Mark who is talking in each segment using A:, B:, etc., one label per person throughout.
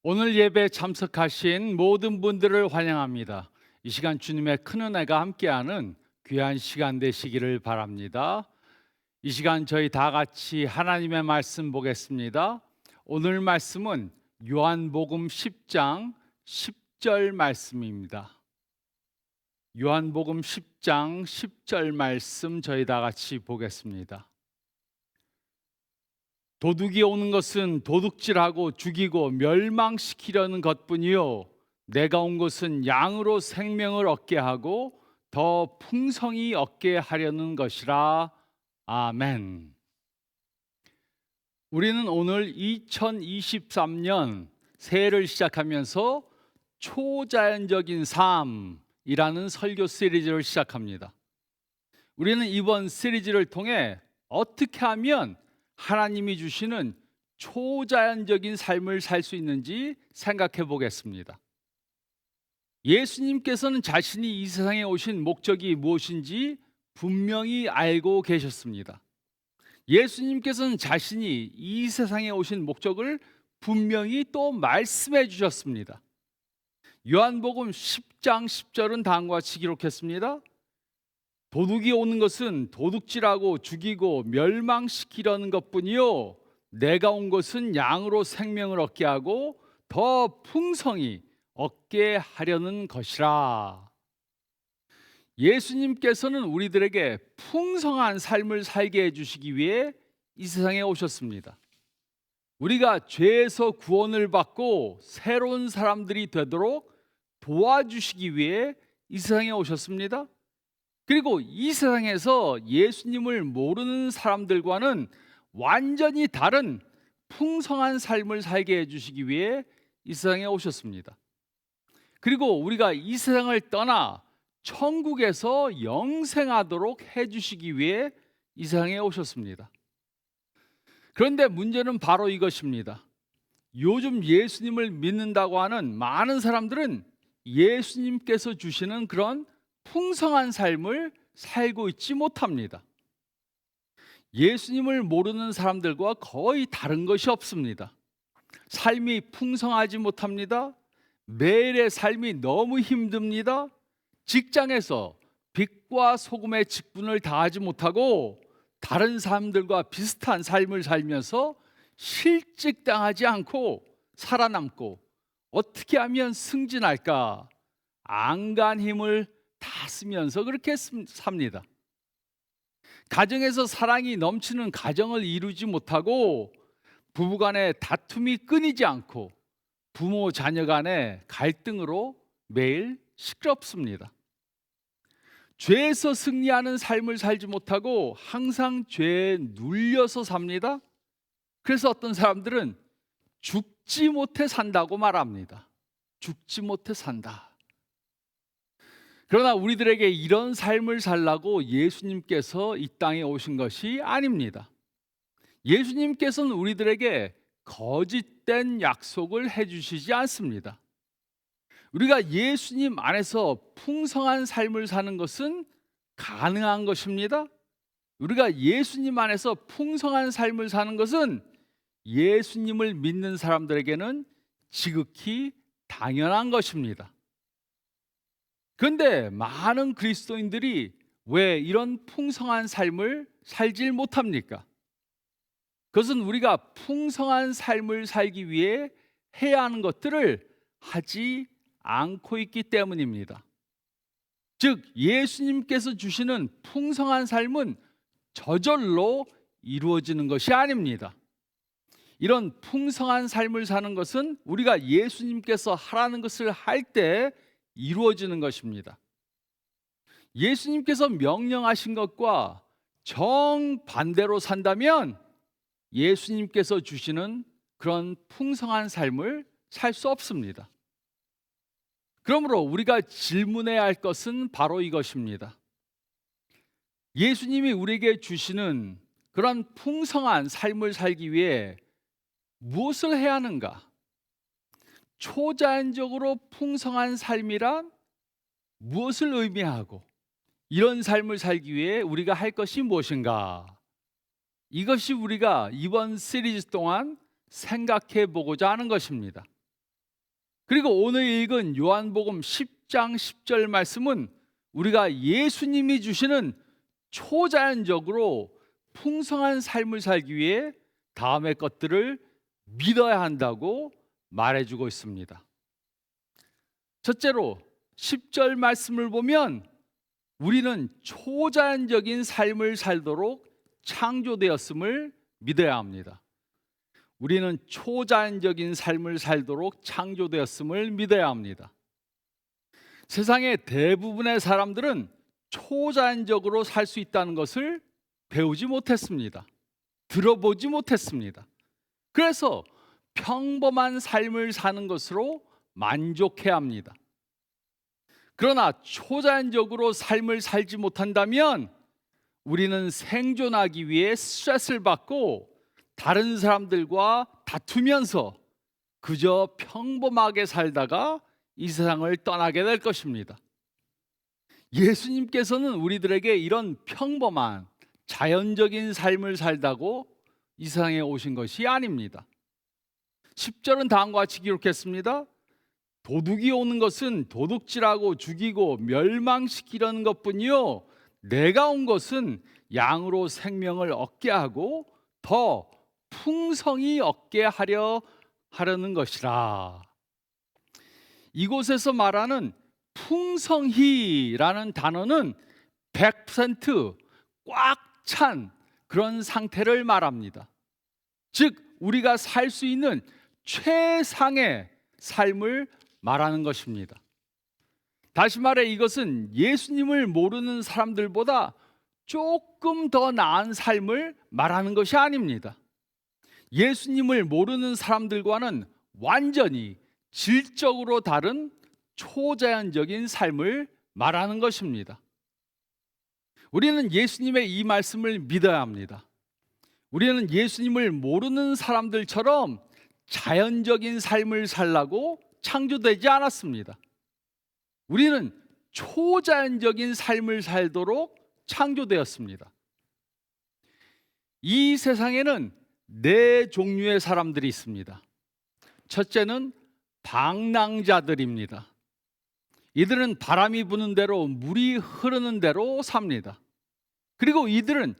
A: 오늘 예배에 참석하신 모든 분들을 환영합니다. 이 시간 주님의 큰 은혜가 함께하는 귀한 시간 되시기를 바랍니다. 이 시간 저희 다 같이 하나님의 말씀 보겠습니다. 오늘 말씀은 요한복음 10장 10절 말씀입니다. 요한복음 10장 10절 말씀 저희 다 같이 보겠습니다. 도둑이 오는 것은 도둑질하고 죽이고 멸망시키려는 것뿐이요 내가 온 것은 양으로 생명을 얻게 하고 더 풍성히 얻게 하려는 것이라. 아멘. 우리는 오늘 2023년 새해를 시작하면서 초자연적인 삶이라는 설교 시리즈를 시작합니다. 우리는 이번 시리즈를 통해 어떻게 하면 하나님이 주시는 초자연적인 삶을 살 수 있는지 생각해 보겠습니다. 예수님께서는 자신이 이 세상에 오신 목적이 무엇인지 분명히 알고 계셨습니다. 예수님께서는 자신이 이 세상에 오신 목적을 분명히 또 말씀해 주셨습니다. 요한복음 10장 10절은 다음과 같이 기록했습니다. 도둑이 오는 것은 도둑질하고 죽이고 멸망시키려는 것뿐이요 내가 온 것은 양으로 생명을 얻게 하고 더 풍성히 얻게 하려는 것이라. 예수님께서는 우리들에게 풍성한 삶을 살게 해주시기 위해 이 세상에 오셨습니다. 우리가 죄에서 구원을 받고 새로운 사람들이 되도록 도와주시기 위해 이 세상에 오셨습니다. 그리고 이 세상에서 예수님을 모르는 사람들과는 완전히 다른 풍성한 삶을 살게 해주시기 위해 이 세상에 오셨습니다. 그리고 우리가 이 세상을 떠나 천국에서 영생하도록 해주시기 위해 이 세상에 오셨습니다. 그런데 문제는 바로 이것입니다. 요즘 예수님을 믿는다고 하는 많은 사람들은 예수님께서 주시는 그런 풍성한 삶을 살고 있지 못합니다. 예수님을 모르는 사람들과 거의 다른 것이 없습니다. 삶이 풍성하지 못합니다. 매일의 삶이 너무 힘듭니다. 직장에서 빛과 소금의 직분을 다하지 못하고 다른 사람들과 비슷한 삶을 살면서 실직당하지 않고 살아남고 어떻게 하면 승진할까 안간힘을 다 쓰면서 그렇게 삽니다. 가정에서 사랑이 넘치는 가정을 이루지 못하고 부부간의 다툼이 끊이지 않고 부모 자녀 간의 갈등으로 매일 시끄럽습니다. 죄에서 승리하는 삶을 살지 못하고 항상 죄에 눌려서 삽니다. 그래서 어떤 사람들은 죽지 못해 산다고 말합니다. 죽지 못해 산다. 그러나 우리들에게 이런 삶을 살라고 예수님께서 이 땅에 오신 것이 아닙니다. 예수님께서는 우리들에게 거짓된 약속을 해주시지 않습니다. 우리가 예수님 안에서 풍성한 삶을 사는 것은 가능한 것입니다. 우리가 예수님 안에서 풍성한 삶을 사는 것은 예수님을 믿는 사람들에게는 지극히 당연한 것입니다. 그런데 많은 그리스도인들이 왜 이런 풍성한 삶을 살질 못합니까? 그것은 우리가 풍성한 삶을 살기 위해 해야 하는 것들을 하지 않고 있기 때문입니다. 즉 예수님께서 주시는 풍성한 삶은 저절로 이루어지는 것이 아닙니다. 이런 풍성한 삶을 사는 것은 우리가 예수님께서 하라는 것을 할 때 이루어지는 것입니다. 예수님께서 명령하신 것과 정반대로 산다면 예수님께서 주시는 그런 풍성한 삶을 살 수 없습니다. 그러므로 우리가 질문해야 할 것은 바로 이것입니다. 예수님이 우리에게 주시는 그런 풍성한 삶을 살기 위해 무엇을 해야 하는가? 초자연적으로 풍성한 삶이란 무엇을 의미하고 이런 삶을 살기 위해 우리가 할 것이 무엇인가? 이것이 우리가 이번 시리즈 동안 생각해 보고자 하는 것입니다. 그리고 오늘 읽은 요한복음 10장 10절 말씀은 우리가 예수님이 주시는 초자연적으로 풍성한 삶을 살기 위해 다음의 것들을 믿어야 한다고 말해주고 있습니다. 첫째로 10절 말씀을 보면 우리는 초자연적인 삶을 살도록 창조되었음을 믿어야 합니다. 우리는 초자연적인 삶을 살도록 창조되었음을 믿어야 합니다. 세상의 대부분의 사람들은 초자연적으로 살 수 있다는 것을 배우지 못했습니다. 들어보지 못했습니다. 그래서 평범한 삶을 사는 것으로 만족해야 합니다. 그러나 초자연적으로 삶을 살지 못한다면 우리는 생존하기 위해 스트레스를 받고 다른 사람들과 다투면서 그저 평범하게 살다가 이 세상을 떠나게 될 것입니다. 예수님께서는 우리들에게 이런 평범한 자연적인 삶을 살다고 이 세상에 오신 것이 아닙니다. 10절은 다음과 같이 기록했습니다. 도둑이 오는 것은 도둑질하고 죽이고 멸망시키려는 것뿐이요 내가 온 것은 양으로 생명을 얻게 하고 더 풍성히 얻게 하려는 것이라. 이곳에서 말하는 풍성히라는 단어는 100% 꽉 찬 그런 상태를 말합니다. 즉 우리가 살 수 있는 최상의 삶을 말하는 것입니다. 다시 말해 이것은 예수님을 모르는 사람들보다 조금 더 나은 삶을 말하는 것이 아닙니다. 예수님을 모르는 사람들과는 완전히 질적으로 다른 초자연적인 삶을 말하는 것입니다. 우리는 예수님의 이 말씀을 믿어야 합니다. 우리는 예수님을 모르는 사람들처럼 자연적인 삶을 살라고 창조되지 않았습니다. 우리는 초자연적인 삶을 살도록 창조되었습니다. 이 세상에는 네 종류의 사람들이 있습니다. 첫째는 방랑자들입니다. 이들은 바람이 부는 대로 물이 흐르는 대로 삽니다. 그리고 이들은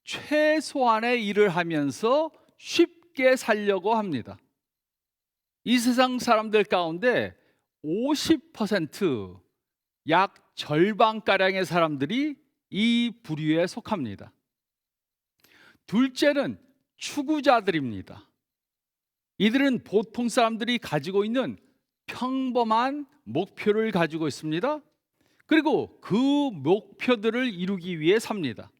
A: 최소한의 일을 하면서 쉽게 살려고 합니다. 이 세상 사람들 가운데 50%, 약 절반가량의 사람들이 이 부류에 속합니다. 둘째는 추구자들입니다. 이들은 보통 사람들이 가지고 있는 평범한 목표를 가지고 있습니다. 그리고 그 목표들을 이루기 위해 삽니다.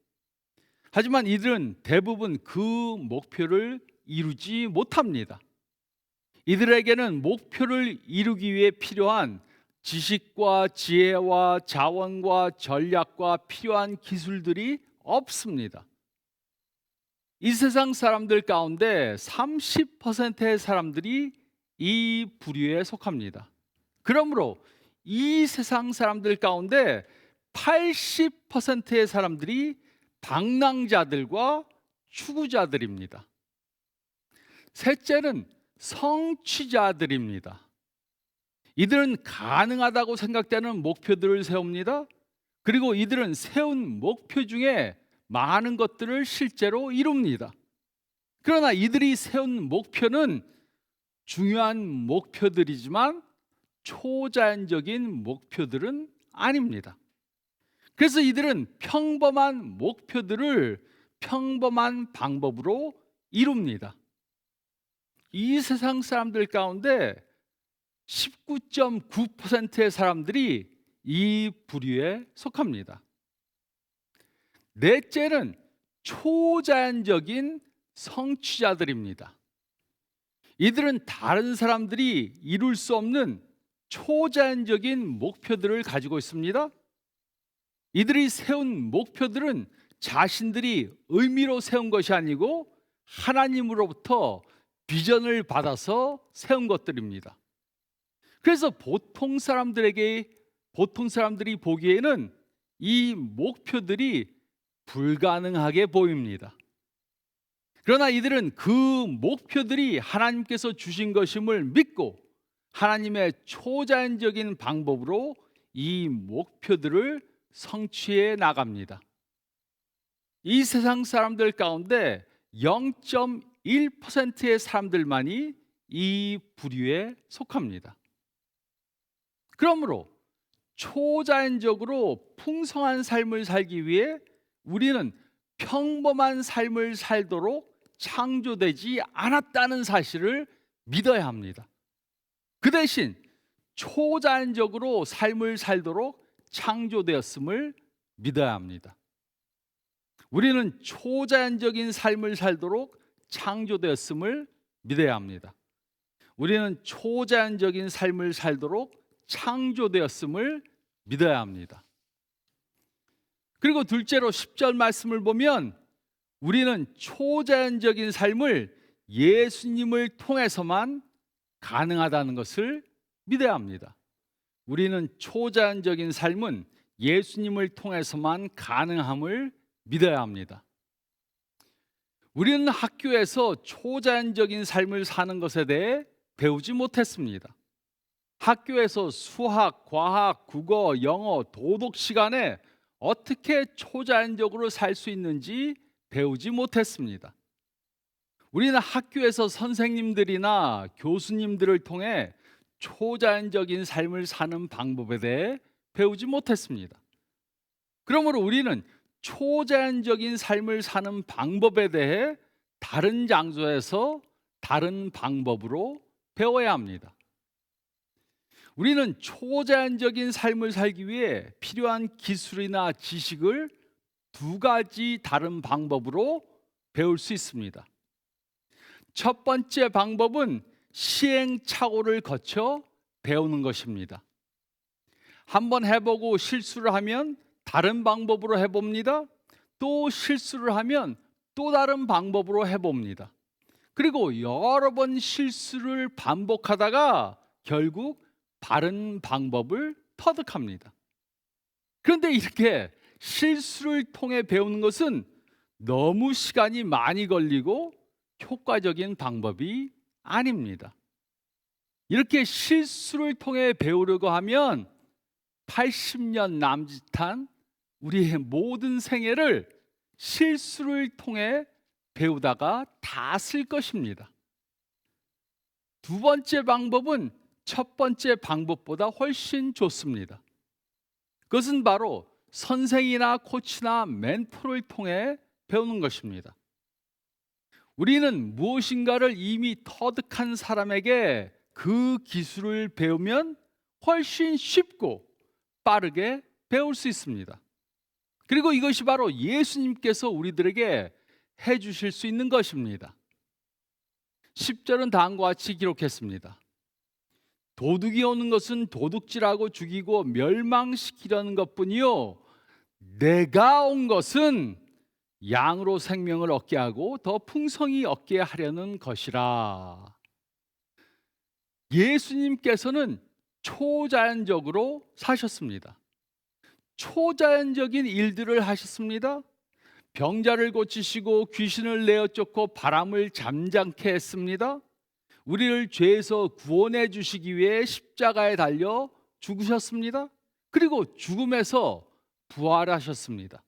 A: 하지만 이들은 대부분 그 목표를 이루지 못합니다. 이들에게는 목표를 이루기 위해 필요한 지식과 지혜와 자원과 전략과 필요한 기술들이 없습니다. 이 세상 사람들 가운데 30%의 사람들이 이 부류에 속합니다. 그러므로 이 세상 사람들 가운데 80%의 사람들이 방랑자들과 추구자들입니다. 셋째는 성취자들입니다. 이들은 가능하다고 생각되는 목표들을 세웁니다. 그리고 이들은 세운 목표 중에 많은 것들을 실제로 이룹니다. 그러나 이들이 세운 목표는 중요한 목표들이지만 초자연적인 목표들은 아닙니다. 그래서 이들은 평범한 목표들을 평범한 방법으로 이룹니다. 이 세상 사람들 가운데 19.9%의 사람들이 이 부류에 속합니다. 넷째는 초자연적인 성취자들입니다. 이들은 다른 사람들이 이룰 수 없는 초자연적인 목표들을 가지고 있습니다. 이들이 세운 목표들은 자신들이 의미로 세운 것이 아니고 하나님으로부터 비전을 받아서 세운 것들입니다. 그래서 보통 사람들이 보기에는 이 목표들이 불가능하게 보입니다. 그러나 이들은 그 목표들이 하나님께서 주신 것임을 믿고 하나님의 초자연적인 방법으로 이 목표들을 성취해 나갑니다. 이 세상 사람들 가운데 0.1%의 사람들만이 이 부류에 속합니다. 그러므로 초자연적으로 풍성한 삶을 살기 위해 우리는 평범한 삶을 살도록 창조되지 않았다는 사실을 믿어야 합니다. 그 대신 초자연적으로 삶을 살도록 창조되었음을 믿어야 합니다. 우리는 초자연적인 삶을 살도록 창조되었음을 믿어야 합니다. 우리는 초자연적인 삶을 살도록 창조되었음을 믿어야 합니다. 그리고 둘째로 10절 말씀을 보면 우리는 초자연적인 삶을 예수님을 통해서만 가능하다는 것을 믿어야 합니다. 우리는 초자연적인 삶은 예수님을 통해서만 가능함을 믿어야 합니다. 우리는 학교에서 초자연적인 삶을 사는 것에 대해 배우지 못했습니다. 학교에서 수학, 과학, 국어, 영어, 도덕 시간에 어떻게 초자연적으로 살 수 있는지 배우지 못했습니다. 우리는 학교에서 선생님들이나 교수님들을 통해 초자연적인 삶을 사는 방법에 대해 배우지 못했습니다. 그러므로 우리는 초자연적인 삶을 사는 방법에 대해 다른 장소에서 다른 방법으로 배워야 합니다. 우리는 초자연적인 삶을 살기 위해 필요한 기술이나 지식을 두 가지 다른 방법으로 배울 수 있습니다. 첫 번째 방법은 시행착오를 거쳐 배우는 것입니다. 한번 해보고 실수를 하면 다른 방법으로 해봅니다. 또 실수를 하면 또 다른 방법으로 해봅니다. 그리고 여러 번 실수를 반복하다가 결국 바른 방법을 터득합니다. 그런데 이렇게 실수를 통해 배우는 것은 너무 시간이 많이 걸리고 효과적인 방법이 아닙니다. 이렇게 실수를 통해 배우려고 하면 80년 남짓한 우리의 모든 생애를 실수를 통해 배우다가 다 쓸 것입니다. 두 번째 방법은 첫 번째 방법보다 훨씬 좋습니다. 그것은 바로 선생이나 코치나 멘토를 통해 배우는 것입니다. 우리는 무엇인가를 이미 터득한 사람에게 그 기술을 배우면 훨씬 쉽고 빠르게 배울 수 있습니다. 그리고 이것이 바로 예수님께서 우리들에게 해주실 수 있는 것입니다. 10절은 다음과 같이 기록했습니다. 도둑이 오는 것은 도둑질하고 죽이고 멸망시키려는 것뿐이요 내가 온 것은 양으로 생명을 얻게 하고 더 풍성히 얻게 하려는 것이라. 예수님께서는 초자연적으로 사셨습니다. 초자연적인 일들을 하셨습니다. 병자를 고치시고 귀신을 내어 쫓고 바람을 잠잠케 했습니다. 우리를 죄에서 구원해 주시기 위해 십자가에 달려 죽으셨습니다. 그리고 죽음에서 부활하셨습니다.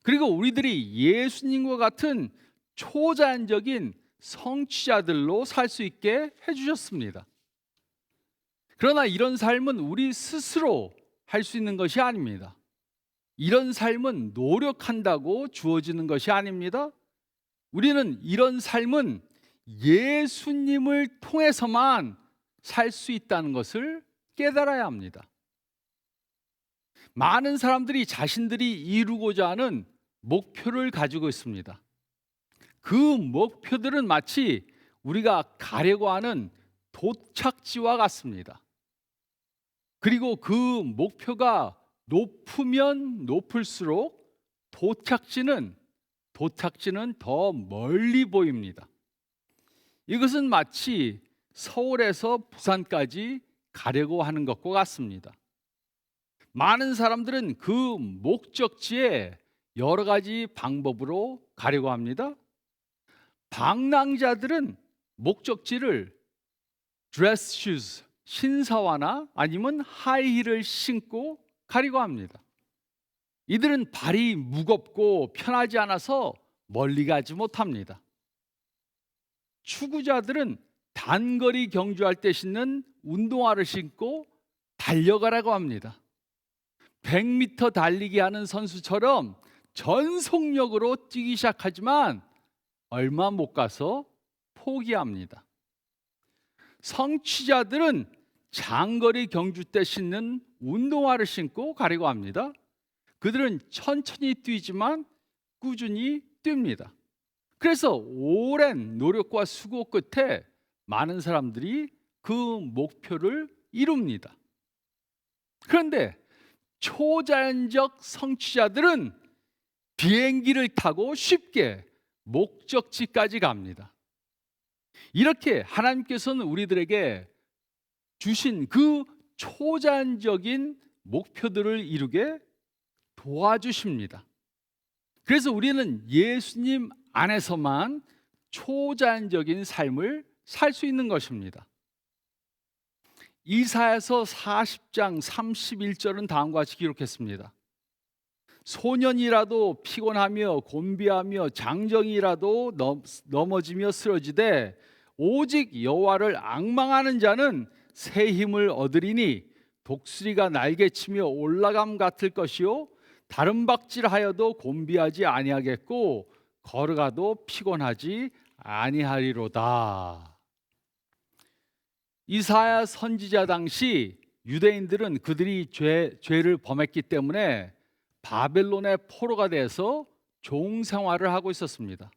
A: 그리고 우리들이 예수님과 같은 초자연적인 성취자들로 살 수 있게 해주셨습니다. 그러나 이런 삶은 우리 스스로 할 수 있는 것이 아닙니다. 이런 삶은 노력한다고 주어지는 것이 아닙니다. 우리는 이런 삶은 예수님을 통해서만 살 수 있다는 것을 깨달아야 합니다. 많은 사람들이 자신들이 이루고자 하는 목표를 가지고 있습니다. 그 목표들은 마치 우리가 가려고 하는 도착지와 같습니다. 그리고 그 목표가 높으면 높을수록 도착지는 더 멀리 보입니다. 이것은 마치 서울에서 부산까지 가려고 하는 것과 같습니다. 많은 사람들은 그 목적지에 여러 가지 방법으로 가려고 합니다. 방랑자들은 목적지를 드레스 슈즈, 신사화나 아니면 하이힐을 신고 가려고 합니다. 이들은 발이 무겁고 편하지 않아서 멀리 가지 못합니다. 추구자들은 단거리 경주할 때 신는 운동화를 신고 달려가라고 합니다. 100m 달리기 하는 선수처럼 전속력으로 뛰기 시작하지만 얼마 못 가서 포기합니다. 성취자들은 장거리 경주 때 신는 운동화를 신고 가려고 합니다. 그들은 천천히 뛰지만 꾸준히 뜁니다. 그래서 오랜 노력과 수고 끝에 많은 사람들이 그 목표를 이룹니다. 그런데 초자연적 성취자들은 비행기를 타고 쉽게 목적지까지 갑니다. 이렇게 하나님께서는 우리들에게 주신 그 초자연적인 목표들을 이루게 도와주십니다. 그래서 우리는 예수님 안에서만 초자연적인 삶을 살 수 있는 것입니다. 이사야서 40장 31절은 다음과 같이 기록했습니다. 소년이라도 피곤하며 곤비하며 장정이라도 넘어지며 쓰러지되 오직 여호와를 앙망하는 자는 새 힘을 얻으리니 독수리가 날개치며 올라감 같을 것이요 다른 박질하여도 곤비하지 아니하겠고 걸어가도 피곤하지 아니하리로다. 이사야 선지자 당시 유대인들은 그들이 죄를 범했기 때문에 바벨론의 포로가 돼서 종 생활을 하고 있었습니다.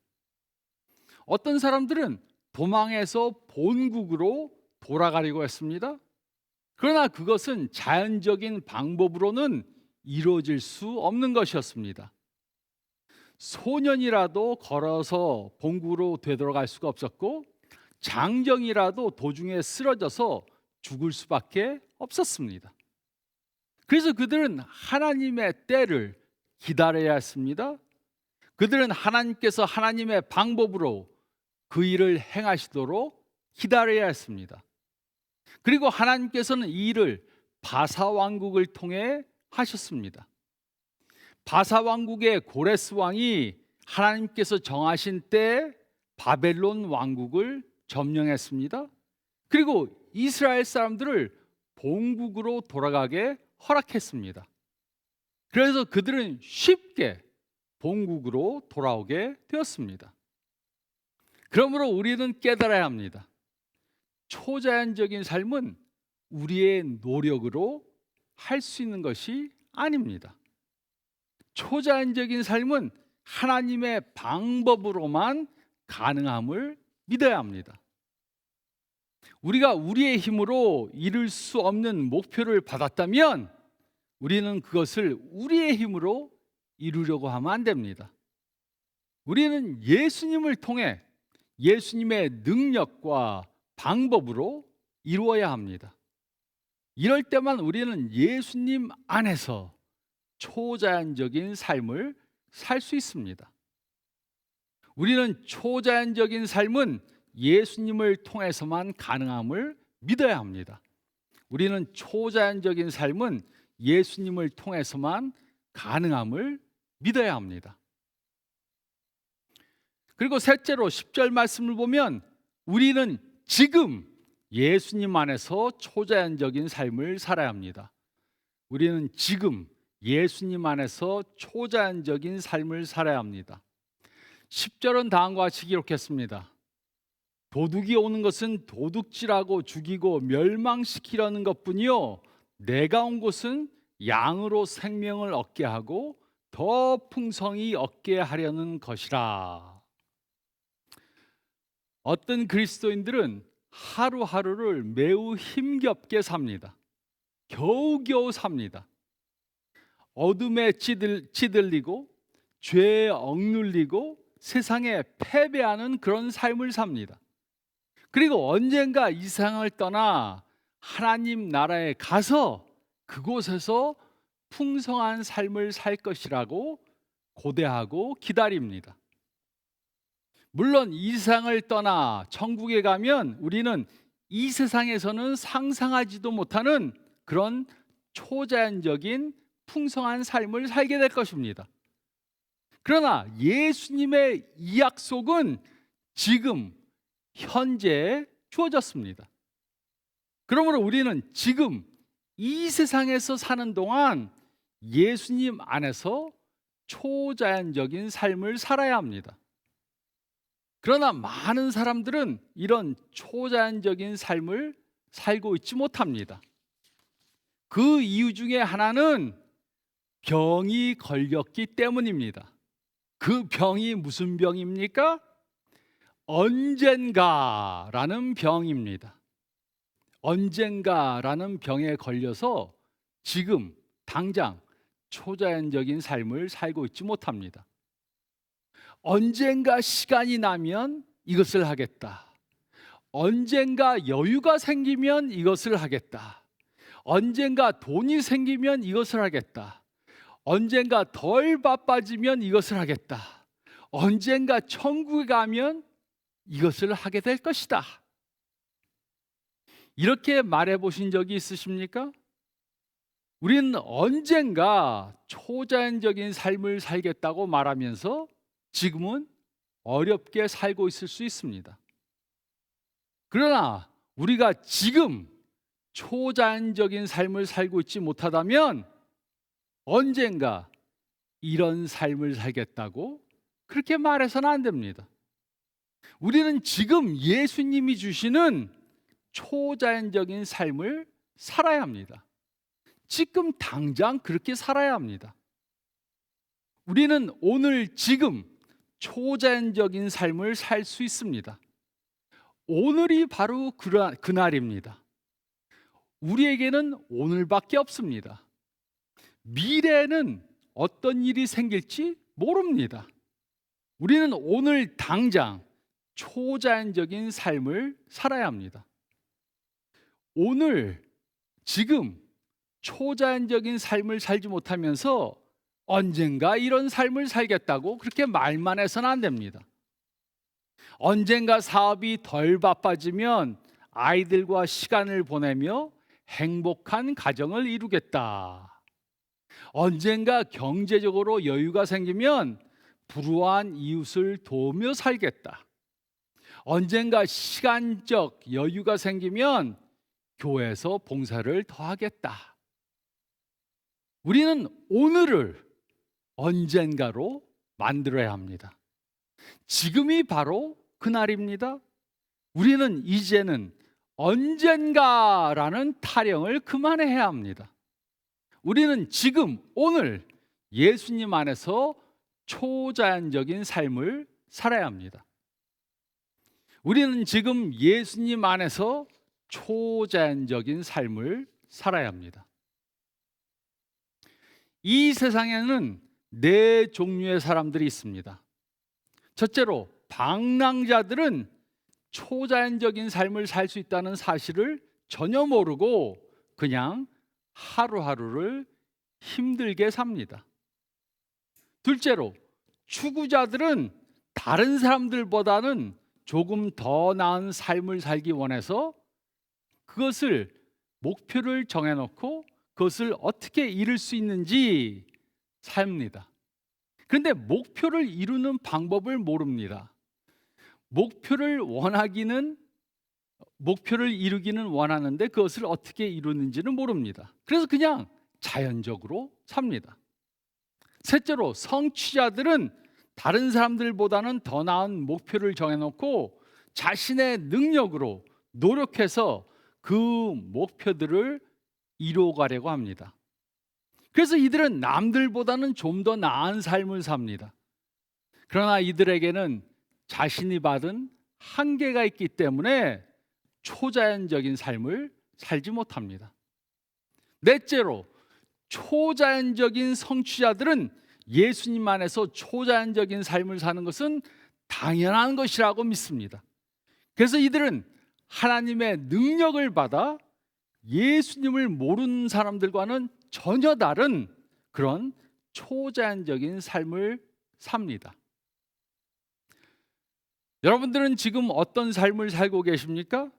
A: 어떤 사람들은 도망해서 본국으로 돌아가려고 했습니다. 그러나 그것은 자연적인 방법으로는 이루어질 수 없는 것이었습니다. 소년이라도 걸어서 본국으로 되돌아갈 수가 없었고 장정이라도 도중에 쓰러져서 죽을 수밖에 없었습니다. 그래서 그들은 하나님의 때를 기다려야 했습니다. 그들은 하나님께서 하나님의 방법으로 그 일을 행하시도록 기다려야 했습니다. 그리고 하나님께서는 이 일을 바사 왕국을 통해 하셨습니다. 바사 왕국의 고레스 왕이 하나님께서 정하신 때 바벨론 왕국을 점령했습니다. 그리고 이스라엘 사람들을 본국으로 돌아가게 허락했습니다. 그래서 그들은 쉽게 본국으로 돌아오게 되었습니다. 그러므로 우리는 깨달아야 합니다. 초자연적인 삶은 우리의 노력으로 할 수 있는 것이 아닙니다. 초자연적인 삶은 하나님의 방법으로만 가능함을 믿어야 합니다. 우리가 우리의 힘으로 이룰 수 없는 목표를 받았다면 우리는 그것을 우리의 힘으로 이루려고 하면 안 됩니다. 우리는 예수님을 통해 예수님의 능력과 방법으로 이루어야 합니다. 이럴 때만 우리는 예수님 안에서 초자연적인 삶을 살 수 있습니다. 우리는 초자연적인 삶은 예수님을 통해서만 가능함을 믿어야 합니다. 우리는 초자연적인 삶은 예수님을 통해서만 가능함을 믿어야 합니다. 그리고 셋째로 10절 말씀을 보면 우리는 지금 예수님 안에서 초자연적인 삶을 살아야 합니다. 우리는 지금 예수님 안에서 초자연적인 삶을 살아야 합니다. 10절은 다음과 같이 기록했습니다. 도둑이 오는 것은 도둑질하고 죽이고 멸망시키려는 것뿐이요 내가 온 곳은 양으로 생명을 얻게 하고 더 풍성히 얻게 하려는 것이라. 어떤 그리스도인들은 하루하루를 매우 힘겹게 삽니다. 겨우겨우 삽니다. 어둠에 찌들리고 죄에 억눌리고 세상에 패배하는 그런 삶을 삽니다. 그리고 언젠가 이 세상을 떠나 하나님 나라에 가서 그곳에서 풍성한 삶을 살 것이라고 고대하고 기다립니다. 물론 이 세상을 떠나 천국에 가면 우리는 이 세상에서는 상상하지도 못하는 그런 초자연적인 풍성한 삶을 살게 될 것입니다. 그러나 예수님의 이 약속은 지금 현재 주어졌습니다. 그러므로 우리는 지금 이 세상에서 사는 동안 예수님 안에서 초자연적인 삶을 살아야 합니다. 그러나 많은 사람들은 이런 초자연적인 삶을 살고 있지 못합니다. 그 이유 중에 하나는 병이 걸렸기 때문입니다. 그 병이 무슨 병입니까? 언젠가라는 병입니다. 언젠가라는 병에 걸려서 지금 당장 초자연적인 삶을 살고 있지 못합니다. 언젠가 시간이 나면 이것을 하겠다. 언젠가 여유가 생기면 이것을 하겠다. 언젠가 돈이 생기면 이것을 하겠다. 언젠가 덜 바빠지면 이것을 하겠다. 언젠가 천국에 가면 이것을 하게 될 것이다. 이렇게 말해 보신 적이 있으십니까? 우리는 언젠가 초자연적인 삶을 살겠다고 말하면서 지금은 어렵게 살고 있을 수 있습니다. 그러나 우리가 지금 초자연적인 삶을 살고 있지 못하다면 언젠가 이런 삶을 살겠다고 그렇게 말해서는 안 됩니다. 우리는 지금 예수님이 주시는 초자연적인 삶을 살아야 합니다. 지금 당장 그렇게 살아야 합니다. 우리는 오늘 지금 초자연적인 삶을 살 수 있습니다. 오늘이 바로 그날입니다. 우리에게는 오늘밖에 없습니다. 미래에는 어떤 일이 생길지 모릅니다. 우리는 오늘 당장 초자연적인 삶을 살아야 합니다. 오늘 지금 초자연적인 삶을 살지 못하면서 언젠가 이런 삶을 살겠다고 그렇게 말만 해서는 안 됩니다. 언젠가 사업이 덜 바빠지면 아이들과 시간을 보내며 행복한 가정을 이루겠다. 언젠가 경제적으로 여유가 생기면 불우한 이웃을 도우며 살겠다. 언젠가 시간적 여유가 생기면 교회에서 봉사를 더 하겠다. 우리는 오늘을 언젠가로 만들어야 합니다. 지금이 바로 그날입니다. 우리는 이제는 언젠가라는 타령을 그만해야 합니다. 우리는 지금 오늘 예수님 안에서 초자연적인 삶을 살아야 합니다. 우리는 지금 예수님 안에서 초자연적인 삶을 살아야 합니다. 이 세상에는 네 종류의 사람들이 있습니다. 첫째로 방랑자들은 초자연적인 삶을 살 수 있다는 사실을 전혀 모르고 그냥 하루하루를 힘들게 삽니다. 둘째로 추구자들은 다른 사람들보다는 조금 더 나은 삶을 살기 원해서 그것을 목표를 정해놓고 그것을 어떻게 이룰 수 있는지 삽니다. 그런데 목표를 이루는 방법을 모릅니다. 목표를 이루기는 원하는데 그것을 어떻게 이루는지는 모릅니다. 그래서 그냥 자연적으로 삽니다. 셋째로 성취자들은 다른 사람들보다는 더 나은 목표를 정해놓고 자신의 능력으로 노력해서 그 목표들을 이루어가려고 합니다. 그래서 이들은 남들보다는 좀 더 나은 삶을 삽니다. 그러나 이들에게는 자신이 받은 한계가 있기 때문에 초자연적인 삶을 살지 못합니다. 넷째로 초자연적인 성취자들은 예수님 안에서 초자연적인 삶을 사는 것은 당연한 것이라고 믿습니다. 그래서 이들은 하나님의 능력을 받아 예수님을 모르는 사람들과는 전혀 다른 그런 초자연적인 삶을 삽니다. 여러분들은 지금 어떤 삶을 살고 계십니까?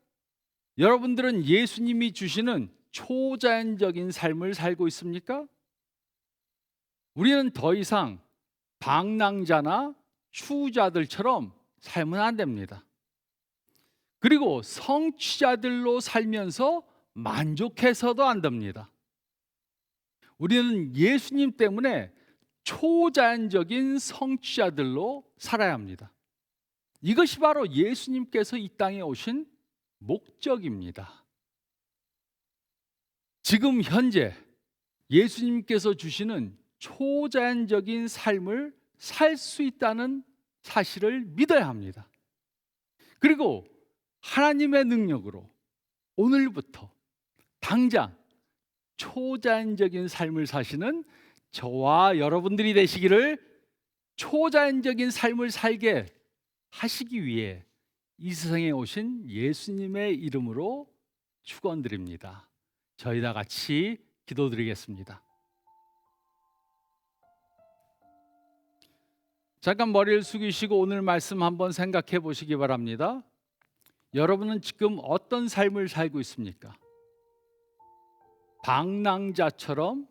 A: 여러분들은 예수님이 주시는 초자연적인 삶을 살고 있습니까? 우리는 더 이상 방랑자나 추구자들처럼 살면 안 됩니다. 그리고 성취자들로 살면서 만족해서도 안 됩니다. 우리는 예수님 때문에 초자연적인 성취자들로 살아야 합니다. 이것이 바로 예수님께서 이 땅에 오신 목적입니다. 지금 현재 예수님께서 주시는 초자연적인 삶을 살 수 있다는 사실을 믿어야 합니다. 그리고 하나님의 능력으로 오늘부터 당장 초자연적인 삶을 사시는 저와 여러분들이 되시기를, 초자연적인 삶을 살게 하시기 위해 이 세상에 오신 예수님의 이름으로 축원드립니다. 저희 다 같이 기도드리겠습니다. 잠깐 머리를 숙이시고 오늘 말씀 한번 생각해 보시기 바랍니다. 여러분은 지금 어떤 삶을 살고 있습니까? 방랑자처럼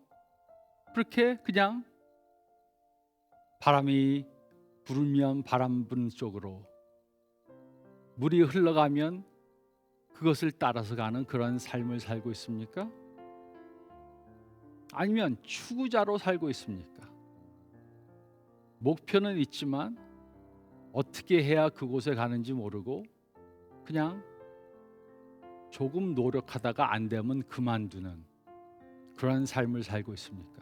A: 그렇게 그냥 바람이 불면 바람 부는 쪽으로, 물이 흘러가면 그것을 따라서 가는 그런 삶을 살고 있습니까? 아니면 추구자로 살고 있습니까? 목표는 있지만 어떻게 해야 그곳에 가는지 모르고 그냥 조금 노력하다가 안 되면 그만두는 그런 삶을 살고 있습니까?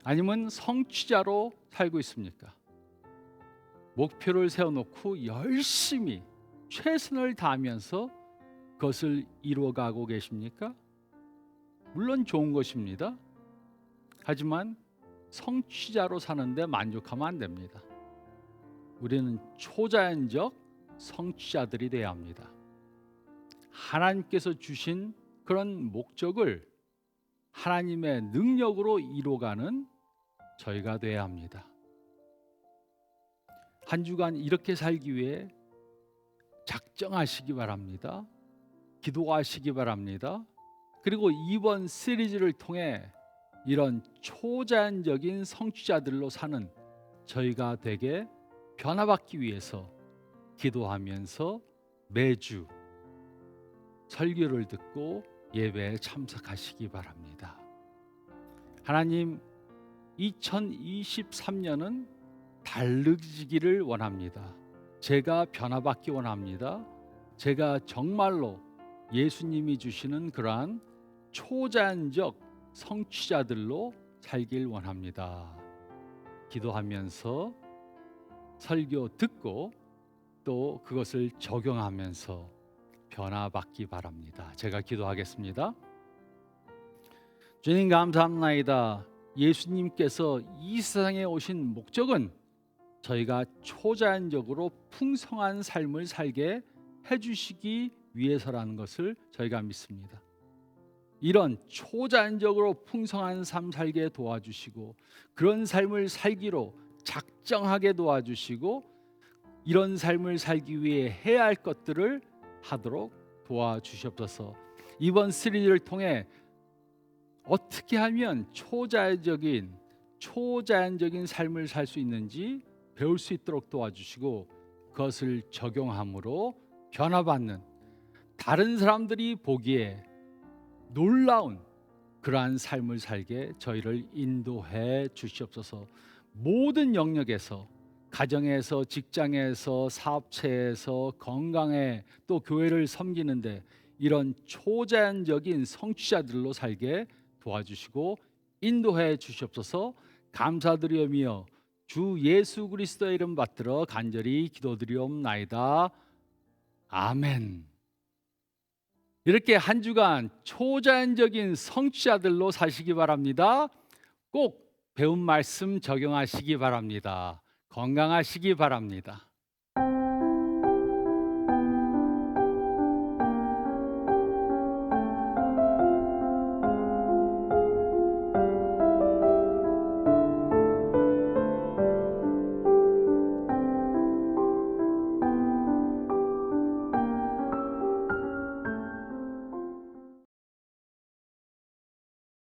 A: 아니면 성취자로 살고 있습니까? 목표를 세워놓고 열심히 최선을 다하면서 그것을 이루어가고 계십니까? 물론 좋은 것입니다. 하지만 성취자로 사는데 만족하면 안 됩니다. 우리는 초자연적 성취자들이 되어야 합니다. 하나님께서 주신 그런 목적을 하나님의 능력으로 이루어가는 저희가 되어야 합니다. 한 주간 이렇게 살기 위해 작정하시기 바랍니다. 기도하시기 바랍니다. 그리고 이번 시리즈를 통해 이런 초자연적인 성취자들로 사는 저희가 되게 변화받기 위해서 기도하면서 매주 설교를 듣고 예배에 참석하시기 바랍니다. 하나님, 2023년은 달라지기를 원합니다. 제가 변화받기 원합니다. 제가 정말로 예수님이 주시는 그러한 초자연적 성취자들로 살길 원합니다. 기도하면서 설교 듣고 또 그것을 적용하면서 변화받기 바랍니다. 제가 기도하겠습니다. 주님 감사합니다. 예수님께서 이 세상에 오신 목적은 저희가 초자연적으로 풍성한 삶을 살게 해주시기 위해서라는 것을 저희가 믿습니다. 이런 초자연적으로 풍성한 삶 살게 도와주시고, 그런 삶을 살기로 작정하게 도와주시고, 이런 삶을 살기 위해 해야 할 것들을 하도록 도와주시옵소서. 이번 시리즈를 통해 어떻게 하면 초자연적인 삶을 살 수 있는지 배울 수 있도록 도와주시고, 그것을 적용함으로 변화받는, 다른 사람들이 보기에 놀라운 그러한 삶을 살게 저희를 인도해 주시옵소서. 모든 영역에서, 가정에서, 직장에서, 사업체에서, 건강에, 또 교회를 섬기는데 이런 초자연적인 성취자들로 살게 도와주시고 인도해 주시옵소서. 감사드리오며 주 예수 그리스도의 이름 받들어 간절히 기도드리옵나이다. 아멘. 이렇게 한 주간 초자연적인 성취자들로 사시기 바랍니다. 꼭 배운 말씀 적용하시기 바랍니다. 건강하시기 바랍니다.